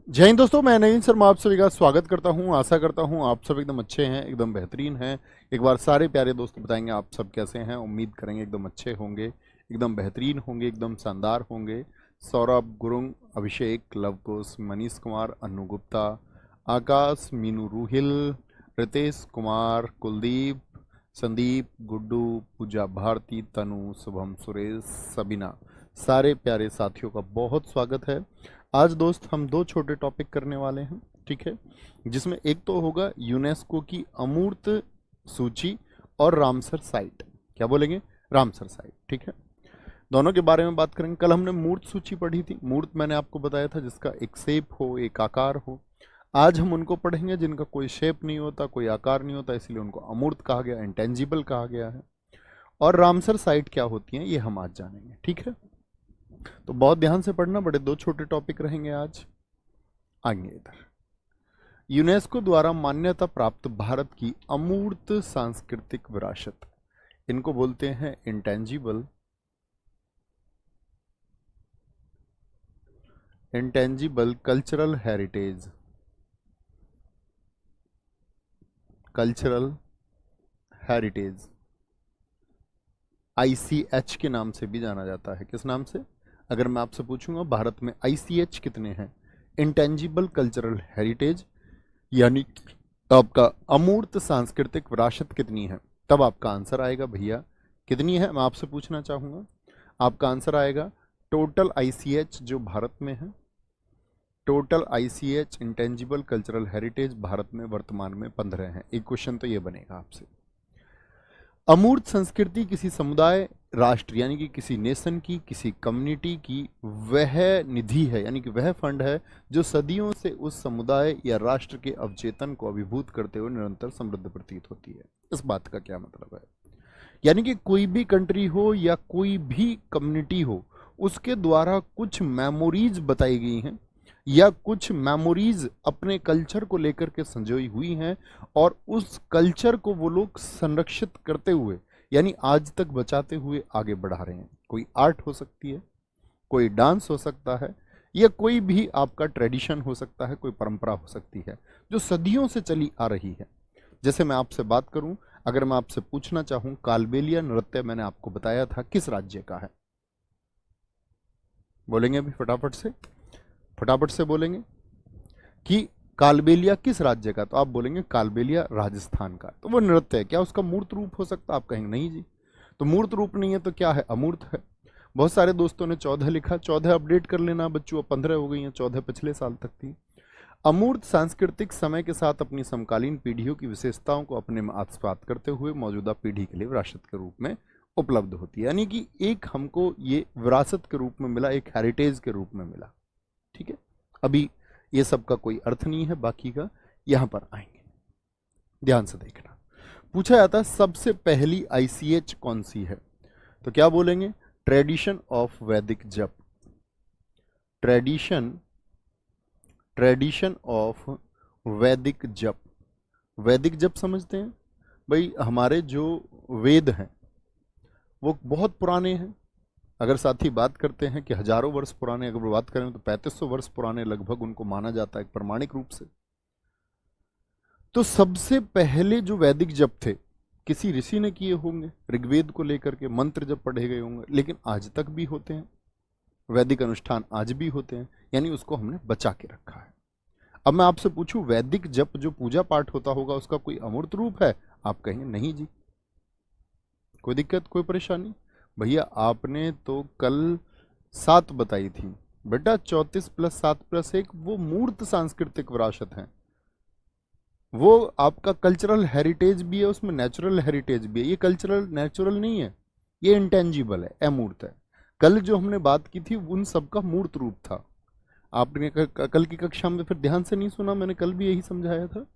जय हिंद दोस्तों, मैं नवीन शर्मा आप सभी का स्वागत करता हूं। आशा करता हूं आप सब एकदम अच्छे हैं, एकदम बेहतरीन हैं। एक बार सारे प्यारे दोस्त बताएंगे आप सब कैसे हैं। उम्मीद करेंगे एकदम अच्छे होंगे, एकदम बेहतरीन होंगे, एकदम शानदार होंगे। सौरभ, गुरुंग, अभिषेक, लवकुश, मनीष कुमार, अनु गुप्ता, आकाश, मीनू रूहिल, रितेश कुमार, कुलदीप, संदीप, गुड्डू, पूजा भारती, तनु, शुभम, सुरेश, सबीना, सारे प्यारे साथियों का बहुत स्वागत है। आज दोस्त हम दो छोटे टॉपिक करने वाले हैं, ठीक है, जिसमें एक तो होगा यूनेस्को की अमूर्त सूची और रामसर साइट। क्या बोलेंगे? रामसर साइट, ठीक है। दोनों के बारे में बात करेंगे। कल हमने मूर्त सूची पढ़ी थी। मूर्त मैंने आपको बताया था जिसका एक शेप हो, एक आकार हो। आज हम उनको पढ़ेंगे जिनका कोई शेप नहीं होता, कोई आकार नहीं होता, इसलिए उनको अमूर्त कहा गया, इंटेंजिबल कहा गया है। और रामसर साइट क्या होती है ये हम आज जानेंगे, ठीक है। तो बहुत ध्यान से पढ़ना, बड़े दो छोटे टॉपिक रहेंगे आज। आगे इधर, यूनेस्को द्वारा मान्यता प्राप्त भारत की अमूर्त सांस्कृतिक विरासत, इनको बोलते हैं intangible cultural heritage. Cultural heritage ICH के नाम से भी जाना जाता है। किस नाम से? अगर मैं आपसे पूछूंगा भारत में ICH कितने हैं, इंटेंजिबल कल्चरल हेरिटेज, यानी आपका अमूर्त सांस्कृतिक विरासत कितनी है, तब आपका आंसर आएगा भैया कितनी है। मैं आपसे पूछना चाहूंगा, आपका आंसर आएगा टोटल ICH जो भारत में है, total ICH intangible cultural heritage Bharat में वर्तमान में 15 हैं। एक क्वेश्चन तो ये बनेगा आपसे। अमूर्त संस्कृति किसी समुदाय, राष्ट्र यानी कि किसी नेशन की, किसी कम्युनिटी की वह निधि है, यानी कि वह फंड है जो सदियों से उस समुदाय या राष्ट्र के अवचेतन को अभिभूत करते हुए निरंतर समृद्ध प्रतीत होती है। इस बात का क्या मतलब है? यानी कि कोई भी कंट्री हो या कोई भी कम्युनिटी हो, उसके द्वारा कुछ मेमोरीज बताई गई हैं या कुछ मेमोरीज अपने कल्चर को लेकर के संजोई हुई हैं, और उस कल्चर को वो लोग संरक्षित करते हुए यानी आज तक बचाते हुए आगे बढ़ा रहे हैं। कोई आर्ट हो सकती है, कोई डांस हो सकता है, या कोई भी आपका ट्रेडिशन हो सकता है, कोई परंपरा हो सकती है जो सदियों से चली आ रही है। जैसे मैं आपसे बात करूं, अगर मैं आपसे पूछना चाहूं, कालबेलिया नृत्य मैंने आपको बताया था किस राज्य का है? बोलेंगे अभी फटाफट से, फटाफट से बोलेंगे कि कालबेलिया किस राज्य का? तो आप बोलेंगे कालबेलिया राजस्थान का। तो वो नृत्य है, क्या उसका मूर्त रूप हो सकता? आप कहेंगे नहीं जी, तो मूर्त रूप नहीं है तो क्या है? अमूर्त है। बहुत सारे दोस्तों ने 14 लिखा, 14 अपडेट कर लेना बच्चों, अब 15 हो गई हैं, 14 पिछले साल तक थी। अमूर्त सांस्कृतिक समय के साथ अपनी समकालीन पीढ़ियों की विशेषताओं को अपने में आत्मसात करते हुए मौजूदा पीढ़ी के लिए विरासत के रूप में उपलब्ध होती है। यानी कि एक हमको ये विरासत के रूप में मिला, एक हेरिटेज के रूप में मिला, ठीक है। अभी ये सब का कोई अर्थ नहीं है, बाकी का यहां पर आएंगे, ध्यान से देखना। पूछा जाता है सबसे पहली ICH कौन सी है, तो क्या बोलेंगे? ट्रेडिशन ऑफ वैदिक जप। ट्रेडिशन ट्रेडिशन ऑफ वैदिक जप। वैदिक जप समझते हैं भाई? हमारे जो वेद हैं वो बहुत पुराने हैं। अगर साथी बात करते हैं कि हजारों वर्ष पुराने, अगर बात करें तो 3500 वर्ष पुराने लगभग उनको माना जाता है प्रमाणिक रूप से। तो सबसे पहले जो वैदिक जप थे किसी ऋषि ने किए होंगे, ऋग्वेद को लेकर के मंत्र जब पढ़े गए होंगे, लेकिन आज तक भी होते हैं वैदिक अनुष्ठान, आज भी होते हैं, यानी उसको हमने बचा के रखा है। अब मैं आपसे पूछूं, वैदिक जप जो पूजा पाठ होता होगा उसका कोई अमूर्त रूप है? आप कहेंगे नहीं जी। कोई दिक्कत, कोई परेशानी? भैया आपने तो कल 7 बताई थी बेटा, 34 + 7 + 1 वो मूर्त सांस्कृतिक विरासत है। वो आपका कल्चरल हेरिटेज भी है, उसमें नेचुरल हेरिटेज भी है। ये कल्चरल नेचुरल नहीं है, ये इंटेंजिबल है, अमूर्त है। कल जो हमने बात की थी उन सब का मूर्त रूप था। आपने कल की कक्षा में फिर ध्यान से नहीं सुना, मैंने कल भी यही समझाया था।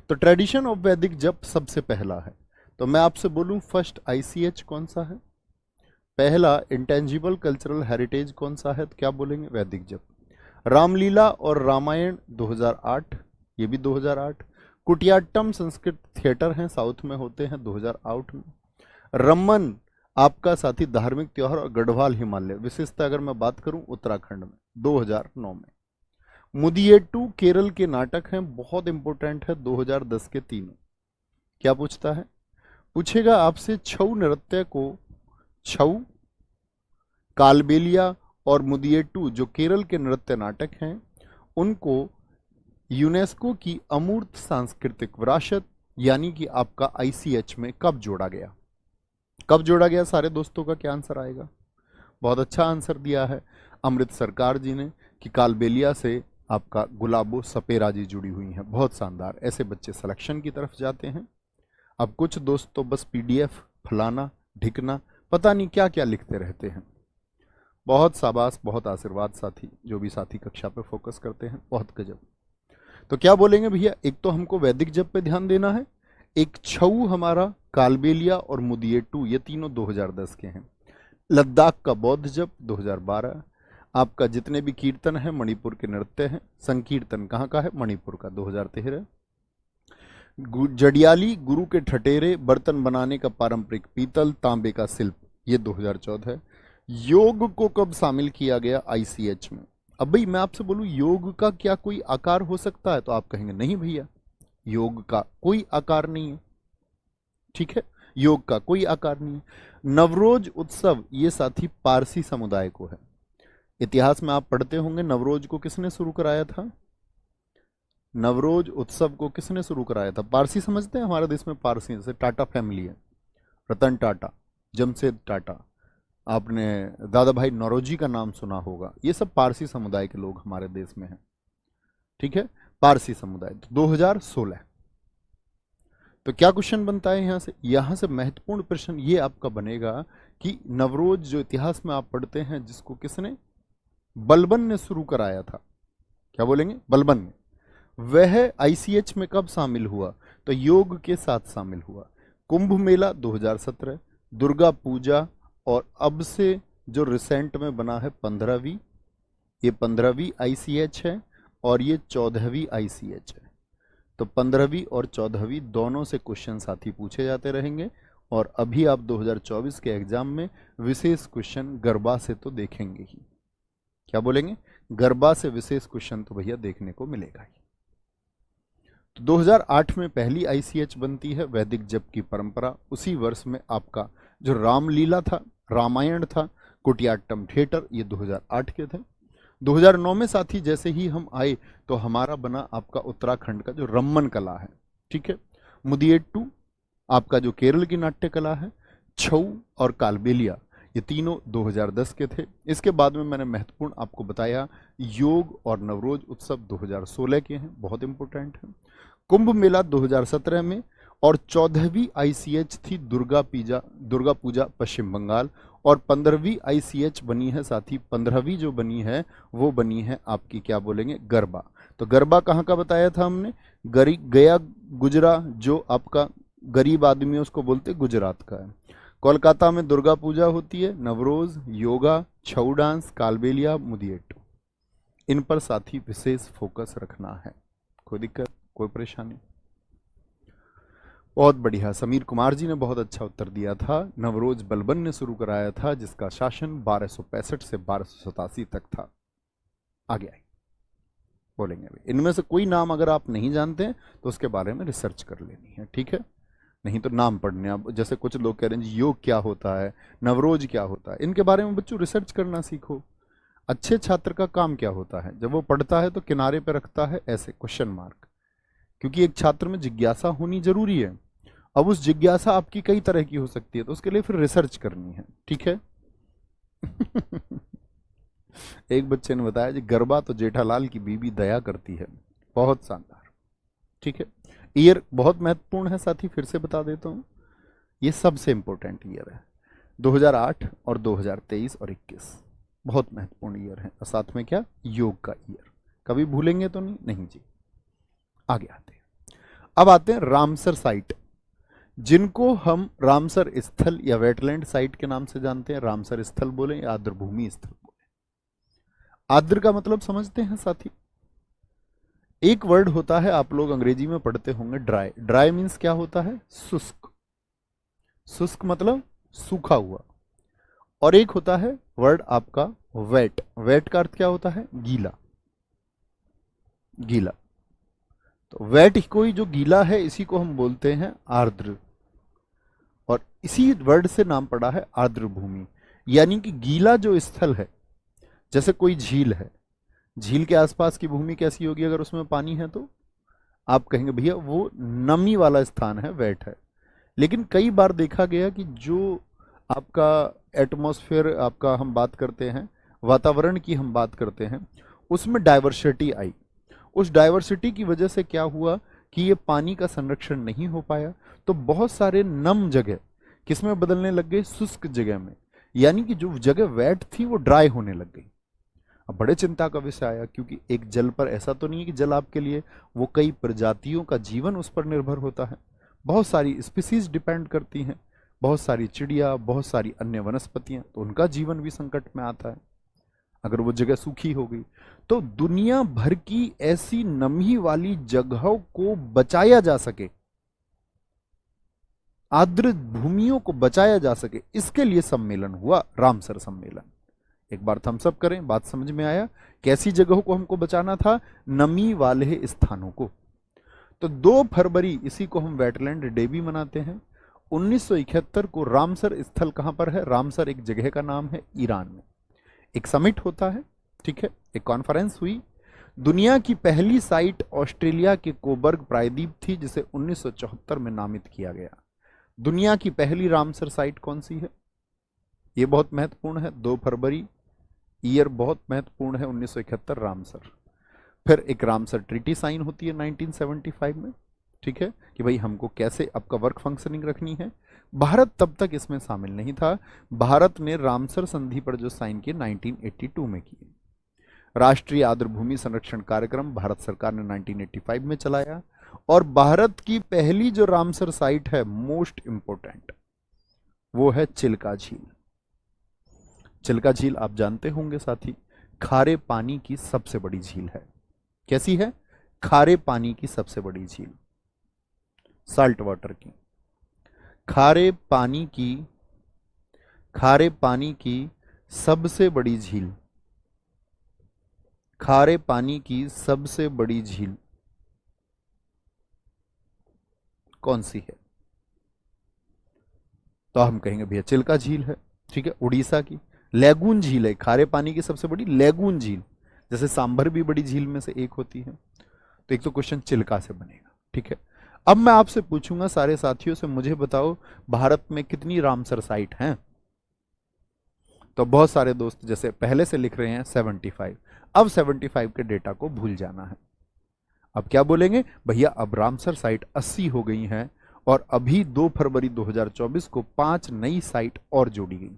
तो ट्रेडिशन ऑफ वैदिक जप सबसे पहला है। तो मैं आपसे बोलूं फर्स्ट ICH कौन सा है? पहला इंटेंजिबल कल्चरल हेरिटेज कौन सा है? तो क्या बोलेंगे? वैदिक जप। रामलीला और रामायण 2008, ये भी 2008। कुटियाट्टम संस्कृत थिएटर हैं, साउथ में होते हैं, 2008 में। रमन आपका साथी धार्मिक त्योहार और गढ़वाल हिमालय, विशेषता अगर मैं बात करूं उत्तराखंड में, 2009 में। मुदियेट्टू केरल के नाटक हैं, बहुत इंपॉर्टेंट है, 2010 के तीनों। क्या पूछता है? पूछेगा आपसे छऊ नृत्य को, छऊ, कालबेलिया और मुदियेट्टू जो केरल के नृत्य नाटक हैं, उनको यूनेस्को की अमूर्त सांस्कृतिक विरासत यानी कि आपका आईसीएच में कब जोड़ा गया? कब जोड़ा गया? सारे दोस्तों का क्या आंसर आएगा? बहुत अच्छा आंसर दिया है अमृत सरकार जी ने कि कालबेलिया से आपका गुलाबो सपेरा जी जुड़ी हुई हैं। बहुत शानदार, ऐसे बच्चे सिलेक्शन की तरफ जाते हैं। अब कुछ दोस्त तो बस पीडीएफ फलाना ढिकना पता नहीं क्या क्या लिखते रहते हैं। बहुत शाबाश, बहुत आशीर्वाद साथी, जो भी साथी कक्षा पे फोकस करते हैं, बहुत गजब। तो क्या बोलेंगे भैया? एक तो हमको वैदिक जप पे ध्यान देना है, एक छऊ हमारा, कालबेलिया और मुदियेट्टू, ये तीनों 2010 के हैं। लद्दाख का बौद्ध जप 2012। आपका जितने भी कीर्तन है मणिपुर के नृत्य हैं। संकीर्तन कहाँ का है? मणिपुर का, 2013। जडियाली गुरु के ठटेरे, बर्तन बनाने का पारंपरिक पीतल तांबे का शिल्प, ये 2014। योग को कब शामिल किया गया आईसीएच में? अब भाई मैं आपसे बोलूं योग का क्या कोई आकार हो सकता है, तो आप कहेंगे नहीं भैया, योग का कोई आकार नहीं है। ठीक है, योग का कोई आकार नहीं है। नवरोज उत्सव ये साथी पारसी समुदाय को है। इतिहास में आप पढ़ते होंगे नवरोज को किसने शुरू कराया था? नवरोज उत्सव को किसने शुरू कराया था? पारसी समझते हैं, हमारे देश में पारसी जैसे टाटा फैमिली है, रतन टाटा, जमशेद टाटा, आपने दादा भाई नौरोजी का नाम सुना होगा, ये सब पारसी समुदाय के लोग हमारे देश में हैं। ठीक है, पारसी समुदाय। 2016। तो क्या क्वेश्चन बनता है यहां से महत्वपूर्ण प्रश्न ये आपका बनेगा कि नवरोज जो इतिहास में आप पढ़ते हैं, जिसको किसने, बलबन ने शुरू कराया था। क्या बोलेंगे? बलबन ने। वह आईसीएच में कब शामिल हुआ? तो योग के साथ शामिल हुआ। कुंभ मेला 2017, दुर्गा पूजा, और अब से जो रिसेंट में बना है 15वीं, ये 15वीं आईसीएच है और ये 14वीं आईसीएच है। तो 15वीं और 14वीं दोनों से क्वेश्चन साथी पूछे जाते रहेंगे, और अभी आप 2024 के एग्जाम में विशेष क्वेश्चन गरबा से तो देखेंगे ही। क्या बोलेंगे? गरबा से विशेष क्वेश्चन तो भैया देखने को मिलेगा ही। तो 2008 में पहली आईसीएच बनती है, वैदिक जप की परंपरा। उसी वर्ष में आपका जो रामलीला था, रामायण था, कुटियाट्टम थिएटर, ये 2008 के थे। 2009 में साथी जैसे ही हम आए तो हमारा बना आपका उत्तराखंड का जो रम्मन कला है। ठीक है, मुदियेट्टू आपका जो केरल की नाट्य कला है, छऊ और कालबेलिया ये तीनों 2010 के थे। इसके बाद में मैंने महत्वपूर्ण आपको बताया योग और नवरोज उत्सव 2016 के हैं, बहुत इंपॉर्टेंट है। कुंभ मेला 2017 में, और 14वीं आईसीएच थी दुर्गा पूजा पश्चिम बंगाल, और 15वीं आईसीएच बनी है साथी, 15वीं जो बनी है वो बनी है आपकी, क्या बोलेंगे, गरबा। तो गरबा कहाँ का बताया था हमने? गया गुजरा, जो आपका गरीब आदमी है उसको बोलते गुजरात का है। कोलकाता में दुर्गा पूजा होती है, नवरोज, योगा, छऊ डांस, कालबेलिया, मुदियेट्टू, इन पर साथी विशेष फोकस रखना है। कोई दिक्कत, कोई परेशानी? बहुत बढ़िया, समीर कुमार जी ने बहुत अच्छा उत्तर दिया था। नवरोज बलबन ने शुरू कराया था, जिसका शासन 1265 से 1287 तक था। आगे आए बोलेंगे भाई, इनमें से कोई नाम अगर आप नहीं जानते हैं तो उसके बारे में रिसर्च कर लेनी है। ठीक है, नहीं तो नाम पढ़ने। अब जैसे कुछ लोग कह रहे हैं योग क्या होता है, नवरोज क्या होता है, इनके बारे में बच्चों रिसर्च करना सीखो। अच्छे छात्र का काम क्या होता है? जब वो पढ़ता है तो किनारे पे रखता है ऐसे क्वेश्चन मार्क, क्योंकि एक छात्र में जिज्ञासा होनी जरूरी है। अब उस जिज्ञासा आपकी कई तरह की हो सकती है, तो उसके लिए फिर रिसर्च करनी है। ठीक है। एक बच्चे ने बताया जी गरबा तो जेठालाल की बीबी दया करती है। बहुत शानदार। ठीक है, ईयर बहुत महत्वपूर्ण है साथी, फिर से बता देता हूं, ये सबसे इंपॉर्टेंट ईयर है। 2008 और 2023 और 21 बहुत महत्वपूर्ण ईयर है, और साथ में क्या, योग का ईयर। कभी भूलेंगे तो नहीं? नहीं जी। आगे आते हैं, अब आते हैं रामसर साइट, जिनको हम रामसर स्थल या वेटलैंड साइट के नाम से जानते हैं। रामसर स्थल बोले या आर्द्रभूमि स्थल बोले। आर्द्र का मतलब समझते हैं साथी? एक वर्ड होता है, आप लोग अंग्रेजी में पढ़ते होंगे, ड्राई। ड्राई मीन्स क्या होता है? शुष्क। शुष्क मतलब सूखा हुआ। और एक होता है वर्ड आपका वेट। वेट का अर्थ क्या होता है? गीला। गीला। तो वेट कोई जो गीला है इसी को हम बोलते हैं आर्द्र, और इसी वर्ड से नाम पड़ा है आर्द्र भूमि। यानी कि गीला जो स्थल है, जैसे कोई झील है, झील के आसपास की भूमि कैसी होगी अगर उसमें पानी है तो? आप कहेंगे भैया वो नमी वाला स्थान है, वेट है। लेकिन कई बार देखा गया कि जो आपका एटमॉस्फेयर आपका हम बात करते हैं, वातावरण की हम बात करते हैं, उसमें डाइवर्सिटी आई। उस डाइवर्सिटी की वजह से क्या हुआ कि ये पानी का संरक्षण नहीं हो पाया, तो बहुत सारे नम जगह किसमें बदलने लग गए? शुष्क जगह में। यानी कि जो जगह वेट थी वो ड्राई होने लग गई। अब बड़े चिंता का विषय आया, क्योंकि एक जल पर ऐसा तो नहीं है कि जल आपके लिए, वो कई प्रजातियों का जीवन उस पर निर्भर होता है, बहुत सारी स्पीसीज डिपेंड करती हैं, बहुत सारी चिड़िया, बहुत सारी अन्य वनस्पतियां, तो उनका जीवन भी संकट में आता है अगर वो जगह सूखी हो गई। तो दुनिया भर की ऐसी नमी वाली जगहों को बचाया जा सके, आर्द्र भूमियों को बचाया जा सके, इसके लिए सम्मेलन हुआ, रामसर सम्मेलन। एक बार थम्स अप करें, बात समझ में आया? कैसी जगहों को हमको बचाना था? नमी वाले स्थानों को। तो 2 फरवरी इसी को हम वेटलैंड डे भी मनाते हैं। 1971 को रामसर स्थल कहां पर है? रामसर एक जगह का नाम है, ईरान में। एक समिट होता है, ठीक है, एक कॉन्फ्रेंस हुई। दुनिया की पहली साइट ऑस्ट्रेलिया के कोबर्ग प्रायद्वीप थी, जिसे 1974 में नामित किया गया। दुनिया की पहली रामसर साइट कौन सी है? ये बहुत महत्वपूर्ण है, 2 फरवरी ईयर बहुत महत्वपूर्ण है, 1971 रामसर। फिर एक रामसर ट्रीटी साइन होती है 1975 में, ठीक है, कि भाई हमको कैसे आपका वर्क फंक्शनिंग रखनी है। भारत तब तक इसमें शामिल नहीं था। भारत ने रामसर संधि पर जो साइन किए 1982 में किए। राष्ट्रीय आर्द्र भूमि संरक्षण कार्यक्रम भारत सरकार ने 1985 में चलाया। और भारत की पहली जो रामसर साइट है, मोस्ट इंपोर्टेंट, वो है चिल्का झील। चिल्का झील आप जानते होंगे साथी, खारे पानी की सबसे बड़ी झील है। कैसी है? खारे पानी की सबसे बड़ी झील, साल्ट वाटर की, खारे पानी की सबसे बड़ी झील, खारे पानी की सबसे बड़ी झील कौन सी है? तो हम कहेंगे भैया चिल्का झील है, ठीक है, उड़ीसा की। लैगून झील है, खारे पानी की सबसे बड़ी लैगून झील, जैसे सांभर भी बड़ी झील में से एक होती है। तो एक तो क्वेश्चन चिल्का से बनेगा, ठीक है। अब मैं आपसे पूछूंगा सारे साथियों से, मुझे बताओ भारत में कितनी रामसर साइट हैं? तो बहुत सारे दोस्त जैसे पहले से लिख रहे हैं 75। अब 75 के डेटा को भूल जाना है। अब क्या बोलेंगे? भैया अब रामसर साइट 80 हो गई हैं, और अभी 2 फरवरी 2024 को 5 नई साइट और जोड़ी गई,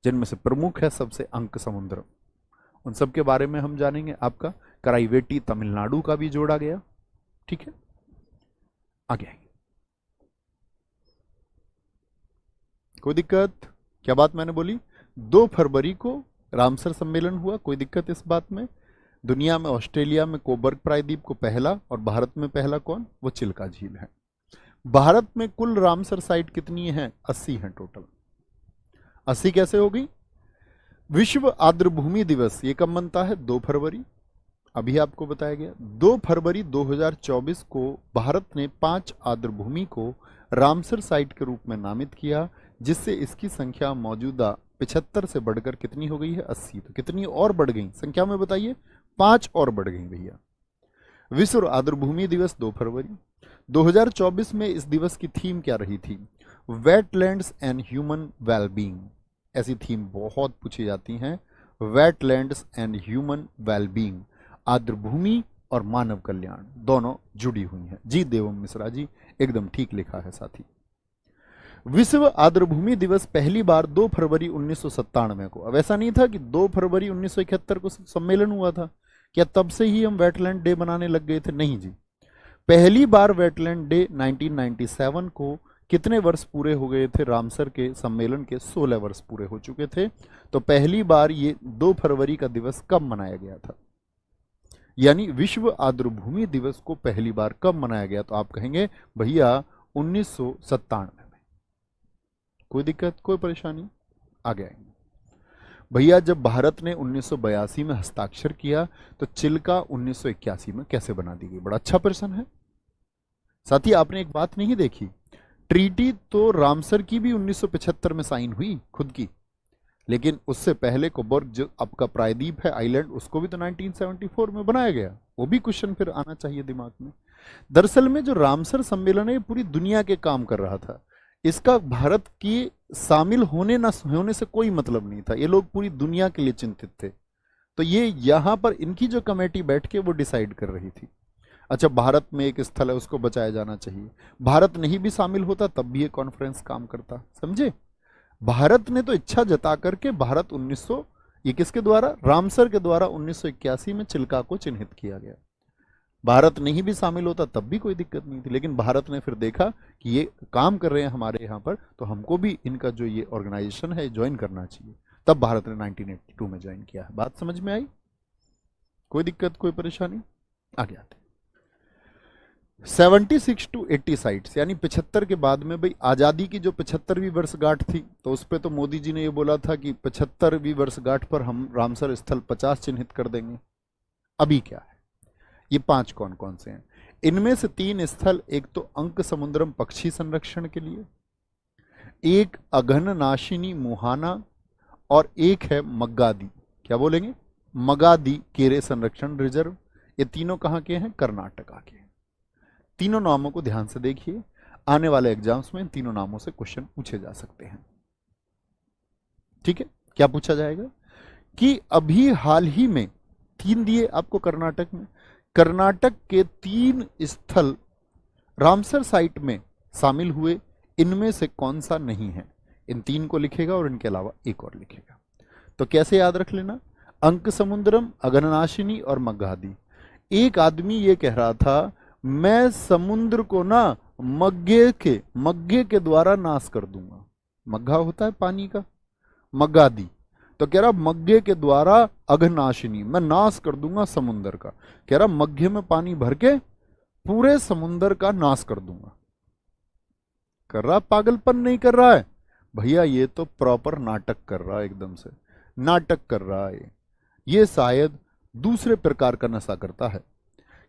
जिनमें से प्रमुख है सबसे अंक समुद्र। उन सब के बारे में हम जानेंगे। आपका कराईवेटी तमिलनाडु का भी जोड़ा गया, ठीक है। आगे आइए, कोई दिक्कत? क्या बात मैंने बोली? 2 फरवरी को रामसर सम्मेलन हुआ, कोई दिक्कत इस बात में? दुनिया में ऑस्ट्रेलिया में कोबर्ग प्रायद्वीप को पहला, और भारत में पहला कौन? वो चिल्का झील है। भारत में कुल रामसर साइट कितनी है? 80 है टोटल। 80 कैसे हो गई? विश्व आर्द्र भूमि दिवस ये कब मनता है? 2 फरवरी। अभी आपको बताया गया 2 फरवरी 2024 को भारत ने 5 आर्द्र भूमि को रामसर साइट के रूप में नामित किया, जिससे इसकी संख्या मौजूदा 75 से बढ़कर कितनी हो गई है? 80। तो कितनी और बढ़ गई संख्या में बताइए? 5 और बढ़ गई भैया। विश्व आर्द्र भूमि दिवस 2 फरवरी 2024 में इस दिवस की थीम क्या रही थी? Wetlands and human wellbeing. ऐसी थीम बहुत पूछी जाती हैं, वेटलैंड्स एंड ह्यूमन वेलबींग, आर्द्र भूमि और मानव कल्याण दोनों जुड़ी हुई हैं। जी देवम मिश्रा जी, एकदम ठीक लिखा है साथी। विश्व आर्द्र भूमि दिवस पहली बार 2 फरवरी 1997 को, अब ऐसा नहीं था कि 2 फरवरी 1971 को सम्मेलन हुआ था, क्या तब से ही हम वेटलैंड डे बनाने लग गए थे? नहीं जी, पहली बार वेटलैंड डे 1997 को कितने वर्ष पूरे हो गए थे? रामसर के सम्मेलन के 16 वर्ष पूरे हो चुके थे। तो पहली बार ये 2 फरवरी का दिवस कब मनाया गया था? यानी विश्व आर्द्र भूमि दिवस को पहली बार कब मनाया गया? तो आप कहेंगे भैया 1997 में। कोई दिक्कत, कोई परेशानी? आगे आएंगे। भैया जब भारत ने 1982 में हस्ताक्षर किया तो चिल्का 1981 में कैसे बना दी गई? बड़ा अच्छा प्रश्न है। साथ ही आपने एक बात नहीं देखी, ट्रीटी तो रामसर की भी 1975 में साइन हुई खुद की, लेकिन उससे पहले कोबर्ग जो आपका प्रायद्वीप है आइलैंड, उसको भी तो 1974 में बनाया गया। वो भी क्वेश्चन फिर आना चाहिए दिमाग में। दरअसल में जो रामसर सम्मेलन है पूरी दुनिया के काम कर रहा था, इसका भारत की शामिल होने ना होने से कोई मतलब नहीं था। ये लोग पूरी दुनिया के लिए चिंतित थे। तो ये यहां पर इनकी जो कमेटी बैठ के वो डिसाइड कर रही थी। अच्छा, भारत में एक स्थल है उसको बचाया जाना चाहिए, भारत नहीं भी शामिल होता तब भी ये कॉन्फ्रेंस काम करता, समझे। भारत ने तो इच्छा जता करके भारत 1900 ये किसके द्वारा, रामसर के द्वारा 1981 में चिल्का को चिन्हित किया गया। भारत नहीं भी शामिल होता तब भी कोई दिक्कत नहीं थी, लेकिन भारत ने फिर देखा कि ये काम कर रहे हैं हमारे यहाँ पर, तो हमको भी इनका जो ये ऑर्गेनाइजेशन है ज्वाइन करना चाहिए। तब भारत ने 1982 में ज्वाइन किया है। बात समझ में आई? कोई दिक्कत, कोई परेशानी? आगे आते 76 टू 80 साइट्स, यानी 75 के बाद में भाई आज़ादी की जो 75वीं वर्षगांठ थी, तो उस पर तो मोदी जी ने ये बोला था कि 75वीं वर्षगांठ पर हम रामसर स्थल 50 चिन्हित कर देंगे। अभी क्या है, ये 5 कौन कौन से हैं? इनमें से 3 स्थल, एक तो अंक समुद्रम पक्षी संरक्षण के लिए, एक अघननाशिनी मुहाना, और एक है मग्गादी, क्या बोलेंगे, मगादी केरे संरक्षण रिजर्व। ये तीनों कहाँ के हैं? कर्नाटका के। तीनों नामों को ध्यान से देखिए, आने वाले एग्जाम्स में इन तीनों नामों से क्वेश्चन पूछे जा सकते हैं। ठीक है, क्या पूछा जाएगा कि अभी हाल ही में 3 दिए आपको कर्नाटक में, कर्नाटक के 3 स्थल रामसर साइट में शामिल हुए, इनमें से कौन सा नहीं है? इन 3 को लिखेगा और इनके अलावा एक और लिखेगा। तो कैसे याद रख लेना, अंक समुद्रम, अघननाशिनी और मग्गादी। एक आदमी ये कह रहा था मैं समुद्र को ना मग्गे के द्वारा नाश कर दूंगा। मग्गा होता है पानी का, मग्गादी, तो कह रहा मग्गे के द्वारा अघनाशिनी, मैं नाश कर दूंगा समुद्र का। कह रहा मग्गे में पानी भर के पूरे समुद्र का नाश कर दूंगा। कर रहा पागलपन नहीं कर रहा है भैया, ये तो प्रॉपर नाटक कर रहा है, एकदम से नाटक कर रहा है। ये शायद दूसरे प्रकार का नशा करता है।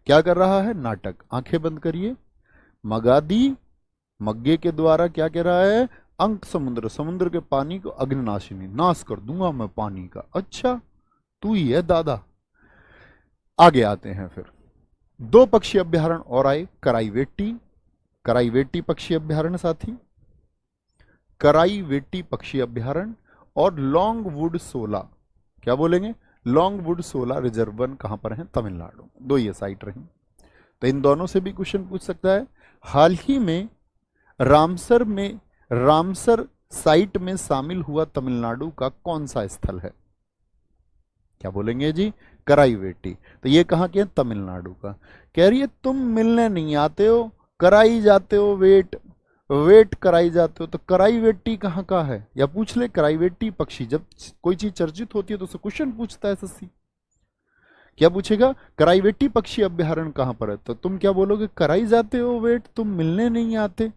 क्या कर रहा है? नाटक। आंखें बंद करिए। मगादी, मग्गे के द्वारा क्या कह रहा है? अंक समुद्र, समुद्र के पानी को अग्निनाशिनी, नाश कर दूंगा मैं पानी का। अच्छा, तू ही है दादा। आगे आते हैं फिर 2 पक्षी अभ्यारण्य और आए, कराईवेटी पक्षी अभ्यारण्य साथी, कराईवेटी पक्षी अभ्यारण्य और लॉन्गवुड सोला, क्या बोलेंगे, लॉन्गवुड सोला रिजर्व वन कहां पर है? तमिलनाडु। 2 ये साइट रही, तो इन दोनों से भी क्वेश्चन पूछ सकता है। हाल ही में रामसर साइट में शामिल हुआ तमिलनाडु का कौन सा स्थल है? क्या बोलेंगे जी? कराईवेटी। तो ये कहां के? तमिलनाडु का। कह रही है तुम मिलने नहीं आते हो, कराई जाते हो वेट कराई जाते हो। तो कराईवेटी कहाँ का है? या पूछ ले कराईवेटी पक्षी। जब कोई चीज चर्चित होती है तो उससे क्वेश्चन पूछता है एसएससी। क्या पूछेगा? कराईवेटी पक्षी अभ्यारण्य कहां पर है? तो तुम क्या बोलोगे? कराई जाते हो वेट, तुम मिलने नहीं आते,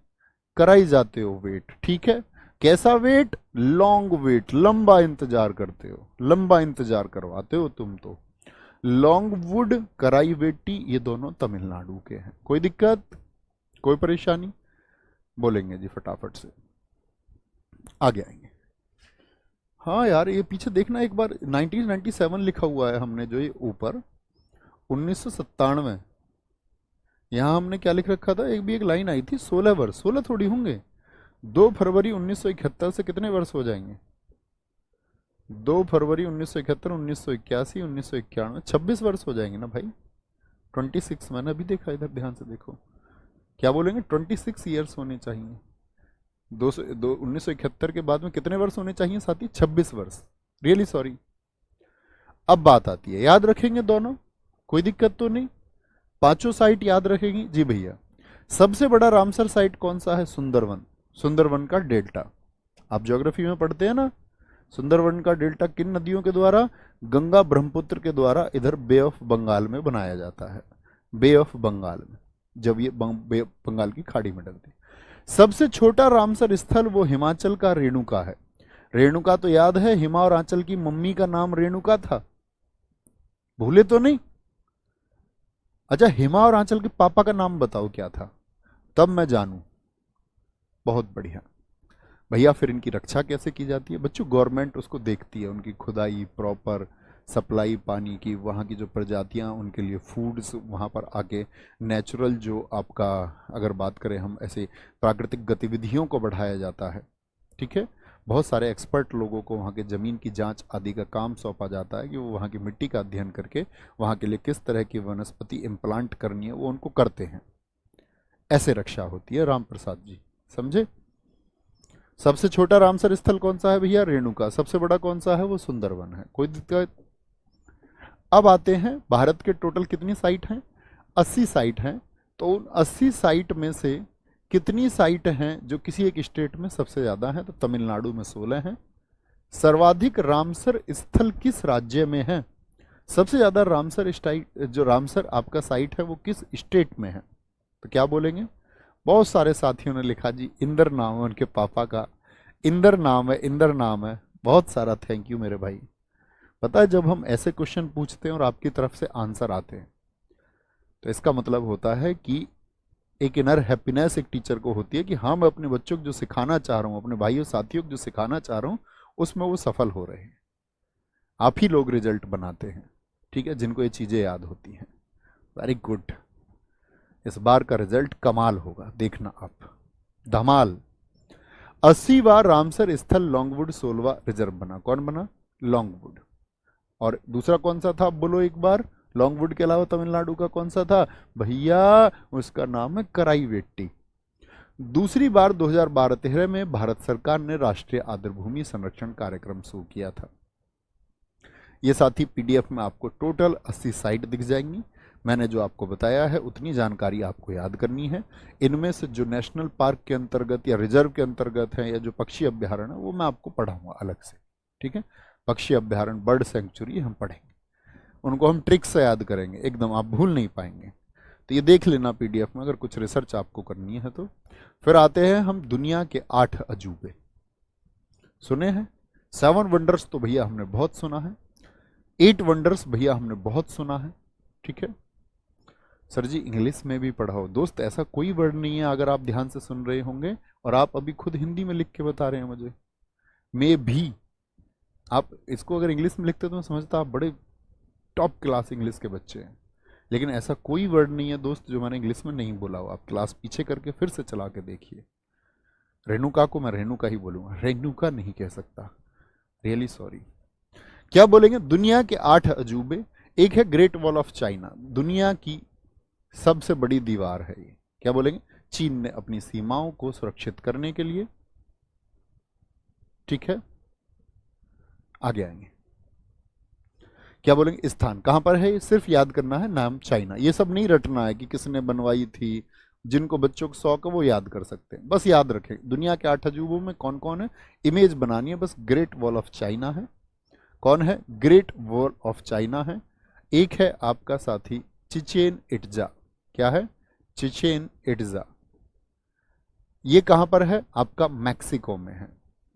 कराई जाते हो वेट। ठीक है, कैसा वेट? लॉन्ग वेट, लंबा इंतजार करते हो, लंबा इंतजार करवाते हो तुम तो। लॉन्गवुड, कराईवेटी, ये दोनों तमिलनाडु के हैं। कोई दिक्कत, कोई परेशानी? बोलेंगे जी फटाफट से, आगे आएंगे। हाँ यार, ये पीछे देखना एक बार, 1997 लिखा हुआ है हमने जो ये ऊपर, 1997 यहाँ हमने क्या लिख रखा था? एक लाइन आई थी 16 वर्ष। 16 थोड़ी होंगे, 2 फरवरी 1971 से कितने वर्ष हो जाएंगे? 2 फरवरी 1971, 1981, 1991, 26 वर्ष हो जाएंगे ना भाई। 26, मैंने अभी देखा, इधर ध्यान से देखो, क्या बोलेंगे? 26 ईयर्स होने चाहिए। 1971 के बाद में कितने वर्ष होने चाहिए साथी? 26 वर्ष। Really sorry. अब बात आती है, याद रखेंगे दोनों, कोई दिक्कत तो नहीं? 5 साइट याद रखेंगी जी भैया। सबसे बड़ा रामसर साइट कौन सा है? सुंदरवन। सुंदरवन का डेल्टा, आप ज्योग्राफी में पढ़ते हैं ना, सुंदरवन का डेल्टा किन नदियों के द्वारा? गंगा ब्रह्मपुत्र के द्वारा इधर बे ऑफ बंगाल में बनाया जाता है। बे ऑफ बंगाल में, जब ये बंगाल की खाड़ी में डलती। सबसे छोटा रामसर स्थल वो हिमाचल का रेणुका है। रेणुका तो याद है, हिमा और आंचल की मम्मी का नाम रेणुका था, भूले तो नहीं? अच्छा, हिमा और आंचल के पापा का नाम बताओ क्या था, तब मैं जानूं। बहुत बढ़िया भैया। फिर इनकी रक्षा कैसे की जाती है बच्चों? गवर्नमेंट उसको देखती है, उनकी खुदाई, प्रॉपर सप्लाई पानी की, वहाँ की जो प्रजातियाँ, उनके लिए फूड्स वहाँ पर आके नेचुरल जो आपका, अगर बात करें हम, ऐसे प्राकृतिक गतिविधियों को बढ़ाया जाता है। ठीक है, बहुत सारे एक्सपर्ट लोगों को वहाँ के ज़मीन की जांच आदि का काम सौंपा जाता है कि वो वहाँ की मिट्टी का अध्ययन करके वहाँ के लिए किस तरह की वनस्पति इम्प्लांट करनी है वो उनको करते हैं। ऐसे रक्षा होती है राम प्रसाद जी, समझे? सबसे छोटा रामसर स्थल कौन सा है भैया? रेणुका। सबसे बड़ा कौन सा है? वो सुंदरवन है। कोई दिक्कत? अब आते हैं, भारत के टोटल कितनी साइट हैं? 80 साइट हैं। तो उन 80 साइट में से कितनी साइट हैं जो किसी एक स्टेट में सबसे ज़्यादा हैं? तो तमिलनाडु में 16 हैं। सर्वाधिक रामसर स्थल किस राज्य में है? सबसे ज़्यादा रामसर जो रामसर आपका साइट है वो किस स्टेट में है? तो क्या बोलेंगे? बहुत सारे साथियों ने लिखा जी इंदर नाम है उनके पापा का, इंदर नाम है, इंदर नाम है। बहुत सारा थैंक यू मेरे भाई। पता है, जब हम ऐसे क्वेश्चन पूछते हैं और आपकी तरफ से आंसर आते हैं तो इसका मतलब होता है कि एक इनर हैप्पीनेस एक टीचर को होती है कि हाँ, मैं अपने बच्चों को जो सिखाना चाह रहा हूँ, अपने भाइयों साथियों को जो सिखाना चाह रहा हूँ, उसमें वो सफल हो रहे हैं। आप ही लोग रिजल्ट बनाते हैं, ठीक है, जिनको ये चीज़ें याद होती हैं। Very good. इस बार का रिजल्ट कमाल होगा, देखना आप, धमाल। 80वां रामसर स्थल लॉन्गवुड 16वां रिजर्व बना। कौन बना? लॉन्गवुड। और दूसरा कौन सा था? बोलो एक बार। लॉन्गवुड के अलावा तमिलनाडु का कौन सा था भैया? उसका नाम है कराईवेट्टी। दूसरी बार 2012-13 में भारत सरकार ने राष्ट्रीय आर्द्रभूमि संरक्षण कार्यक्रम शुरू किया था। ये साथी पीडीएफ में आपको टोटल 80 साइट दिख जाएंगी। मैंने जो आपको बताया है उतनी जानकारी आपको याद करनी है। इनमें से जो नेशनल पार्क के अंतर्गत या रिजर्व के अंतर्गत है या जो पक्षी अभ्यारण्य है वो मैं आपको पढ़ाऊंगा अलग से, ठीक है। पक्षी अभ्यारण्य, बर्ड सेंचुरी हम पढ़ेंगे, उनको हम ट्रिक से याद करेंगे, एकदम आप भूल नहीं पाएंगे। तो ये देख लेना पीडीएफ में, अगर कुछ रिसर्च आपको करनी है तो। फिर आते हैं हम दुनिया के 8 अजूबे। सुने हैं? 7 वंडर्स तो भैया हमने बहुत सुना है, 8 वंडर्स भैया हमने बहुत सुना है, ठीक है। सर जी इंग्लिश में भी पढ़ाओ दोस्त, ऐसा कोई वर्ड नहीं है, अगर आप ध्यान से सुन रहे होंगे और आप अभी खुद हिंदी में लिख के बता रहे हैं मुझे, मैं भी, आप इसको अगर इंग्लिश में लिखते तो मैं समझता आप बड़े टॉप क्लास इंग्लिश के बच्चे हैं। लेकिन ऐसा कोई वर्ड नहीं है दोस्त जो मैंने इंग्लिश में नहीं बोला हो। आप क्लास पीछे करके फिर से चला के देखिए। रेणुका को मैं रेणुका ही बोलूंगा, रेणुका नहीं कह सकता, रियली सॉरी। क्या बोलेंगे? दुनिया के 8 अजूबे। एक है ग्रेट वॉल ऑफ चाइना, दुनिया की सबसे बड़ी दीवार है ये। क्या बोलेंगे? चीन ने अपनी सीमाओं को सुरक्षित करने के लिए, ठीक है, आगे आएंगे। क्या बोलेंगे? स्थान कहां पर है? सिर्फ याद करना है नाम, चाइना। ये सब नहीं रटना है कि किसने बनवाई थी। जिनको बच्चों को शौक है वो याद कर सकते हैं, बस याद रखें दुनिया के 8 अजूबों में कौन कौन है। इमेज बनानी है बस। ग्रेट वॉल ऑफ चाइना है। कौन है? ग्रेट वॉल ऑफ चाइना है। एक है आपका साथी चिचेन इट्जा। क्या है? Chichen Itza. ये कहां पर है? आपका मैक्सिको में है।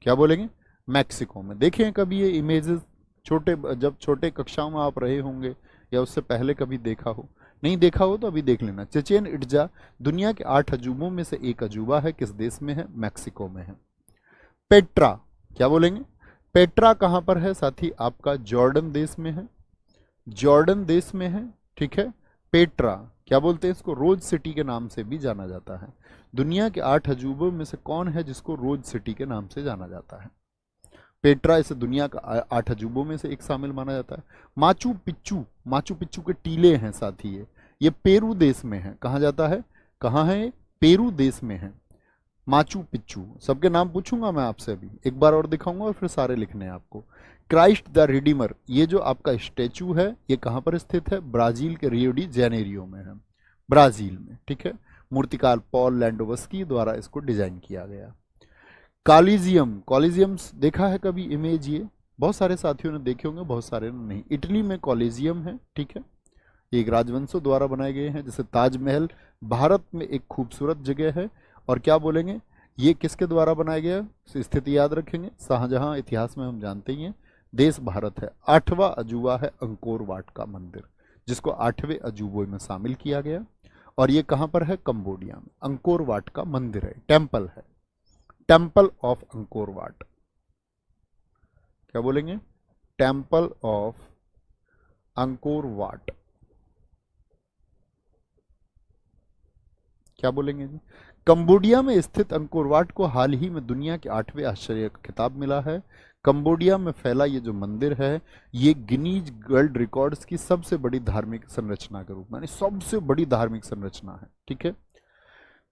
क्या बोलेंगे? मैक्सिको में। देखें कभी ये इमेजेस, छोटे, जब छोटे कक्षाओं में आप रहे होंगे या उससे पहले कभी देखा हो, नहीं देखा हो तो अभी देख लेना। चिचेन इट्जा दुनिया के 8 अजूबों में से एक अजूबा है। किस देश में है? मैक्सिको में है। पेट्रा। क्या बोलेंगे? पेट्रा कहां पर है साथी? आपका जॉर्डन देश में है। जॉर्डन देश में है, ठीक है। पेट्रा, क्या बोलते हैं इसको? रोज सिटी के नाम से भी जाना जाता है। दुनिया के 8 अजूबों में से कौन है जिसको रोज सिटी के नाम से जाना जाता है? पेट्रा इसे दुनिया का 8 अजूबों में से एक शामिल माना जाता है। माचू पिच्चू, माचू पिच्चू के टीले हैं साथी ये पेरू देश में है। कहाँ जाता है? कहाँ है ये? पेरू देश में है माचू पिच्चू। सबके नाम पूछूंगा मैं आपसे, अभी एक बार और दिखाऊंगा और फिर सारे लिखने हैं आपको। क्राइस्ट द रिडीमर, ये जो आपका स्टैचू है ये कहाँ पर स्थित है? ब्राजील के रियो डी जेनेरियो में है, ब्राजील में, ठीक है। मूर्तिकार पॉल लैंडोवस्की द्वारा इसको डिजाइन किया गया। कॉलिजियम, कॉलिजियम्स देखा है कभी इमेज? ये बहुत सारे साथियों ने देखे होंगे, बहुत सारे ने नहीं। इटली में कॉलिजियम है, ठीक है। ये एक राजवंशों द्वारा बनाए गए हैं। जैसे ताजमहल भारत में एक खूबसूरत जगह है। और क्या बोलेंगे? ये किसके द्वारा बनाया गया, स्थिति याद रखेंगे, शाहजहां, इतिहास में हम जानते ही हैं। देश भारत है। 8वां अजूबा है अंकोर वाट का मंदिर, जिसको 8वें अजूबों में शामिल किया गया। और ये कहां पर है, कंबोडिया में। अंकोर वाट का मंदिर है, टेम्पल है, टेम्पल ऑफ अंकोर वाट। क्या बोलेंगे, टेम्पल ऑफ अंकोर वाट। क्या बोलेंगे जी। कंबोडिया में स्थित अंकोर वाट को हाल ही में दुनिया के 8वें आश्चर्य का खिताब मिला है। कंबोडिया में फैला ये जो मंदिर है, ये गिनीज वर्ल्ड रिकॉर्ड्स की सबसे बड़ी धार्मिक संरचना के रूप में, यानी सबसे बड़ी धार्मिक संरचना है। ठीक है।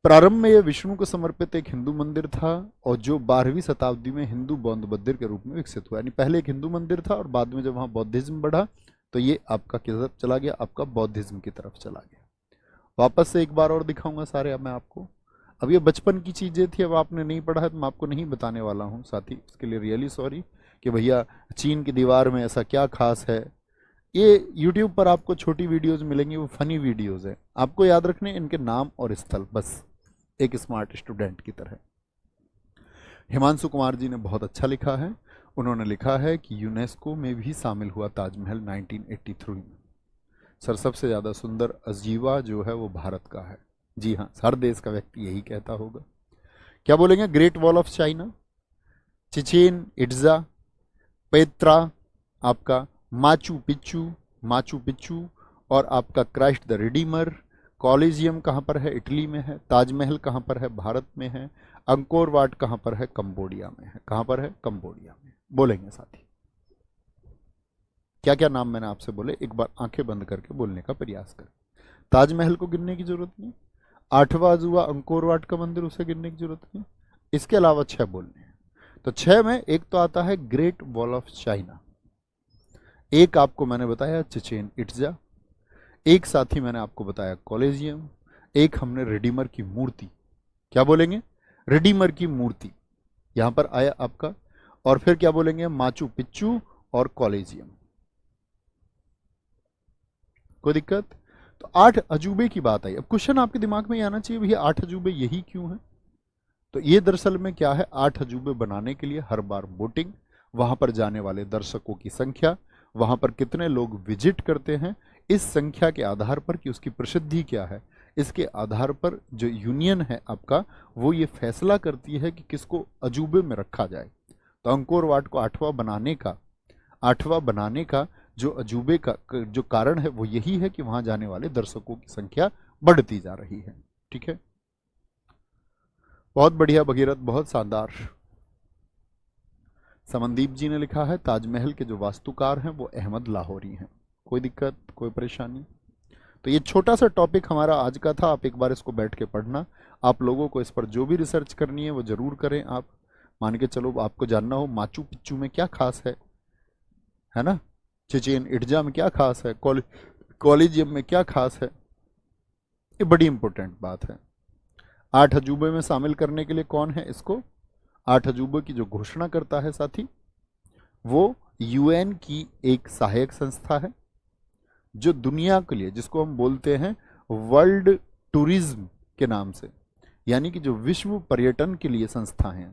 प्रारंभ में यह विष्णु को समर्पित एक हिंदू मंदिर था, और जो 12वीं शताब्दी में हिंदू बौद्ध मंदिर के रूप में विकसित हुआ। यानी पहले एक हिंदू मंदिर था, और बाद में जब वहाँ बौद्धिज्म बढ़ा तो ये आपका किस तरफ चला गया, आपका बौद्धिज्म की तरफ चला गया। वापस से एक बार और दिखाऊंगा सारे अब मैं आपको। अब ये बचपन की चीज़ें थी, अब आपने नहीं पढ़ा है तो मैं आपको नहीं बताने वाला हूँ साथी, उसके लिए रियली सॉरी कि भैया चीन की दीवार में ऐसा क्या खास है। ये यूट्यूब पर आपको छोटी वीडियोज़ मिलेंगी, वो फनी वीडियोज़ हैं। आपको याद रखने इनके नाम और स्थल, बस एक स्मार्ट स्टूडेंट की तरह। हिमांशु कुमार जी ने बहुत अच्छा लिखा है। उन्होंने लिखा है कि यूनेस्को में भी शामिल हुआ ताजमहल 1983 में। सर सबसे ज़्यादा सुंदर अजीबा जो है वो भारत का है। जी हाँ, हर देश का व्यक्ति यही कहता होगा। क्या बोलेंगे, great wall of China, Chichen Itza, Petra, आपका माचू पिच्चू, माचू पिच्चू, और आपका क्राइस्ट द रिडीमर। कॉलेजियम कहाँ पर है, इटली में है। ताजमहल कहाँ पर है, भारत में है। अंकोर वाट कहाँ पर है, कंबोडिया में है। कहाँ पर है, कंबोडिया में। बोलेंगे साथी, क्या क्या नाम मैंने आपसे बोले, एक बार आंखें बंद करके बोलने का प्रयास करें। ताजमहल को गिनने की जरूरत नहीं, 8वां अजूबा अंकोर वाट का मंदिर, उसे गिनने की जरूरत नहीं। इसके अलावा 6 बोलने हैं। तो 6 में एक तो आता है ग्रेट वॉल ऑफ चाइना, एक आपको मैंने बताया चिचेन इट्जा, एक साथी मैंने आपको बताया कॉलेजियम, एक हमने रिडीमर की मूर्ति, क्या बोलेंगे, रिडीमर की मूर्ति यहां पर आया आपका। और फिर क्या बोलेंगे, माचू पिच्चू और कॉलेजियम। कोई दिक्कत। तो 8 अजूबे की बात आई। अब क्वेश्चन आपके दिमाग में ये आना चाहिए, भैया 8 अजूबे यही क्यों है। तो ये दरअसल में क्या है, 8 अजूबे बनाने के लिए हर बार वोटिंग, वहां पर जाने वाले दर्शकों की संख्या, वहां पर कितने लोग विजिट करते हैं, इस संख्या के आधार पर कि उसकी प्रसिद्धि क्या है, इसके आधार पर जो यूनियन है आपका, वो ये फैसला करती है कि किसको अजूबे में रखा जाए। तो अंकोर वाट को 8वां बनाने का जो अजूबे का जो कारण है वो यही है कि वहां जाने वाले दर्शकों की संख्या बढ़ती जा रही है। ठीक है, बहुत बढ़िया भगीरथ, बहुत शानदार। समनदीप जी ने लिखा है ताजमहल के जो वास्तुकार हैं वो अहमद लाहौरी हैं। कोई दिक्कत, कोई परेशानी। तो ये छोटा सा टॉपिक हमारा आज का था, आप एक बार इसको बैठ के पढ़ना। आप लोगों को इस पर जो भी रिसर्च करनी है वो जरूर करें। आप मान के चलो आपको जानना हो माचू पिच्चू में क्या खास है ना, चिचेन इट्जा में क्या खास है, कॉलेजियम में क्या खास है, ये बड़ी इंपॉर्टेंट बात है। 8 अजूबे में शामिल करने के लिए कौन है इसको, 8 अजूबे की जो घोषणा करता है साथी, वो यूएन की एक सहायक संस्था है, जो दुनिया के लिए, जिसको हम बोलते हैं वर्ल्ड टूरिज्म के नाम से, यानी कि जो विश्व पर्यटन के लिए संस्था हैं,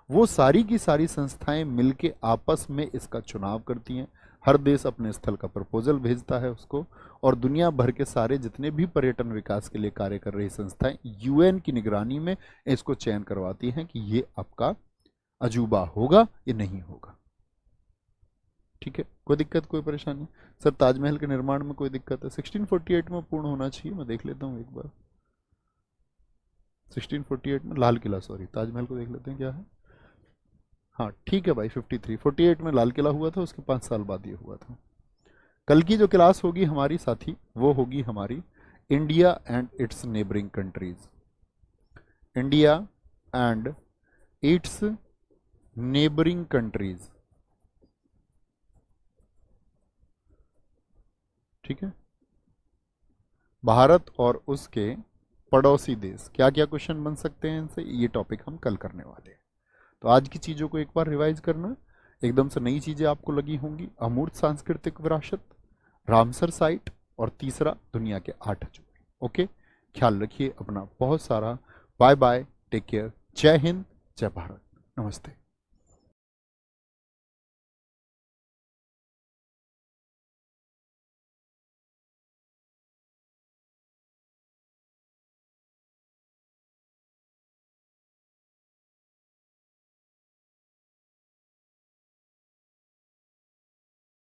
वो सारी की सारी संस्थाएं मिलके आपस में इसका चुनाव करती हैं। हर देश अपने स्थल का प्रपोजल भेजता है उसको, और दुनिया भर के सारे जितने भी पर्यटन विकास के लिए कार्य कर रही संस्थाएं यूएन की निगरानी में इसको चयन करवाती हैं कि ये आपका अजूबा होगा या नहीं होगा। ठीक है, कोई दिक्कत, कोई परेशानी। सर ताजमहल के निर्माण में कोई दिक्कत है, 1648 में पूर्ण होना चाहिए, मैं देख लेता हूँ एक बार। 1648 में लाल किला, सॉरी ताजमहल को देख लेते हैं क्या है। हाँ ठीक है भाई, 48 में लाल किला हुआ था, उसके 5 साल बाद ये हुआ था। कल की जो क्लास होगी हमारी साथी, वो होगी हमारी India and it's neighbouring countries, India and it's neighbouring countries. ठीक है, भारत और उसके पड़ोसी देश, क्या क्या क्वेश्चन बन सकते हैं इनसे, ये टॉपिक हम कल करने वाले हैं। तो आज की चीज़ों को एक बार रिवाइज करना, एकदम से नई चीज़ें आपको लगी होंगी। अमूर्त सांस्कृतिक विरासत, रामसर साइट, और तीसरा दुनिया के 8 अजूबे। ओके, ख्याल रखिए अपना बहुत सारा। Bye bye, take care. जय हिंद, जय भारत, नमस्ते।